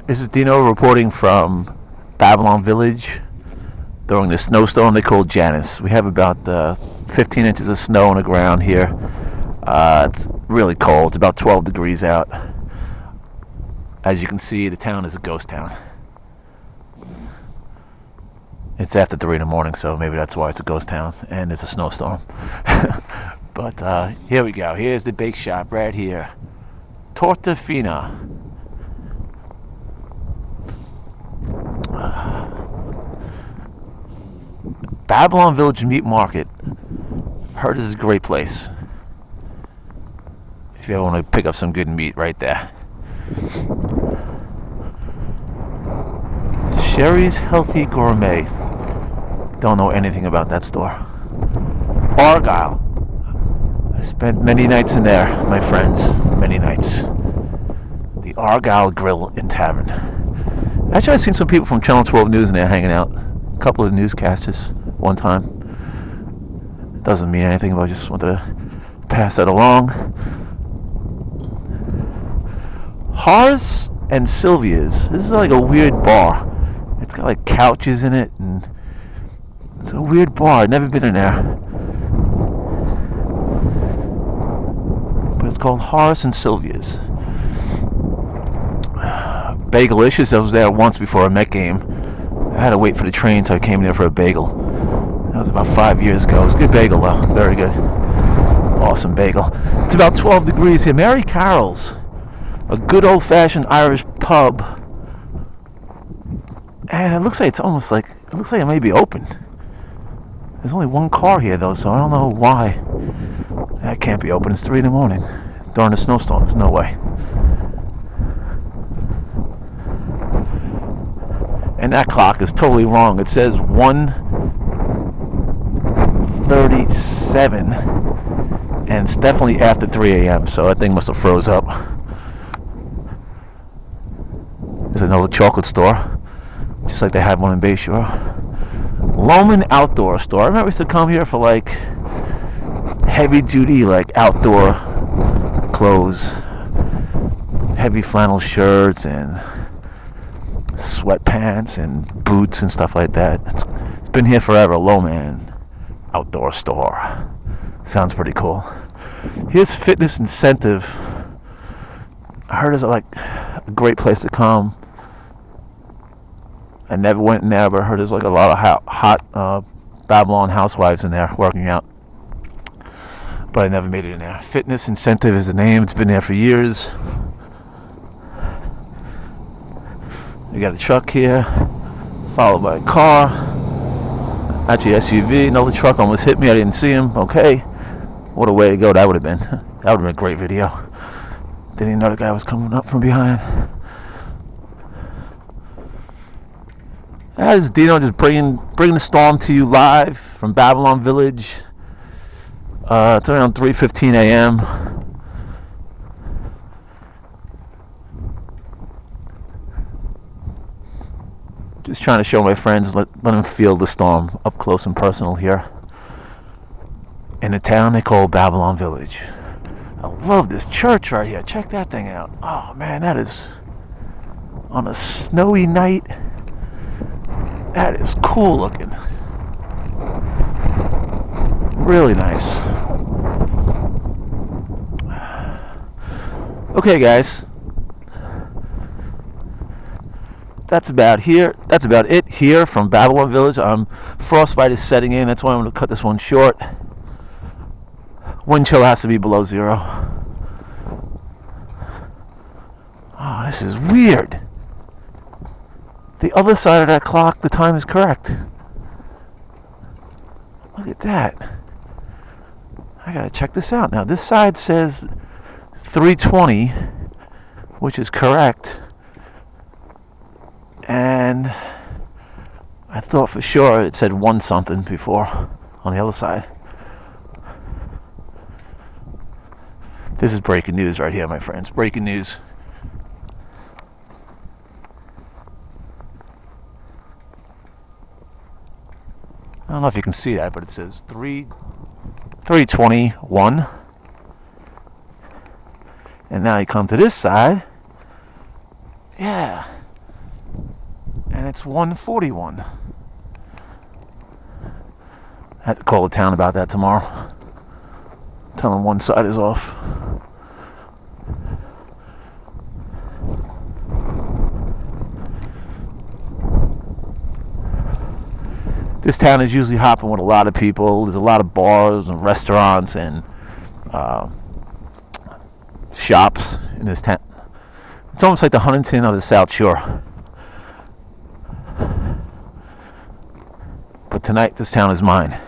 This is Dino reporting from Babylon Village during the snowstorm they called Janus. We have about 15 inches of snow on the ground here. It's really cold. It's about 12 degrees out. As you can see, the town is a ghost town. It's after 3 in the morning, so maybe that's why it's a ghost town, and it's a snowstorm. But here we go. Here's the bake shop right here. Tortofino. Babylon Village Meat Market. Heard this is a great place. If you ever want to pick up some good meat, right there. Sherry's Healthy Gourmet. Don't know anything about that store. Argyle. I spent many nights in there, my friends. Many nights. The Argyle Grill and Tavern. Actually, I've seen some people from Channel 12 News in there hanging out. A couple of newscasters one time. It doesn't mean anything, but I just wanted to pass that along. Horace and Sylvia's. This is like a weird bar. It's got like couches in it, and it's a weird bar. I've never been in there. But it's called Horace and Sylvia's. Bagelicious. I was there once before a Met game. I had to wait for the train, so I came there for a bagel. That was about 5 years ago. It was a good bagel, though. Very good. Awesome bagel. It's about 12 degrees here. Mary Carroll's. A good old-fashioned Irish pub. And it looks like it may be open. There's only one car here, though, so I don't know why that can't be open. It's 3 in the morning during the snowstorm. There's no way. And that clock is totally wrong. It says 1:37, and it's definitely after 3 a.m., so that thing must have froze up. There's another chocolate store, just like they have one in Bayshore. Loman Outdoor Store. I remember we used to come here for like heavy duty, like outdoor clothes, heavy flannel shirts and sweatpants and boots and stuff like that. It's been here forever. Loman Outdoor Store. Sounds pretty cool. Here's Fitness Incentive. I heard it's like a great place to come. I never went in there, but I heard there's like a lot of hot Babylon housewives in there working out. But I never made it in there. Fitness Incentive is the name. It's been there for years. We got a truck here, followed by a car. Actually, SUV. Another truck almost hit me. I didn't see him. Okay. What a way to go that would have been. That would have been a great video. Didn't even know the guy was coming up from behind. That is Dino just bringing the storm to you live from Babylon Village. It's around 3:15 a.m. Just trying to show my friends, let them feel the storm up close and personal here in the town they call Babylon Village. I love this church right here. Check that thing out. Oh man, that is on a snowy night. That is cool looking. Really nice. Okay, guys. That's about it here from Babylon Village. Frostbite is setting in. That's why I'm going to cut this one short. Wind chill has to be below 0. Oh, this is weird. The other side of that clock, the time is correct. Look at that. I gotta check this out now. This side says 3:20, which is correct. And I thought for sure it said 1 something before on the other side. This is breaking news right here, my friends. Breaking news. I don't know if you can see that, but it says 3:21. And now you come to this side. Yeah. And it's 1:41. I had to call the town about that tomorrow. Tell them one side is off. This town is usually hopping with a lot of people. There's a lot of bars and restaurants and shops in this town. It's almost like the Huntington of the South Shore. But tonight, this town is mine.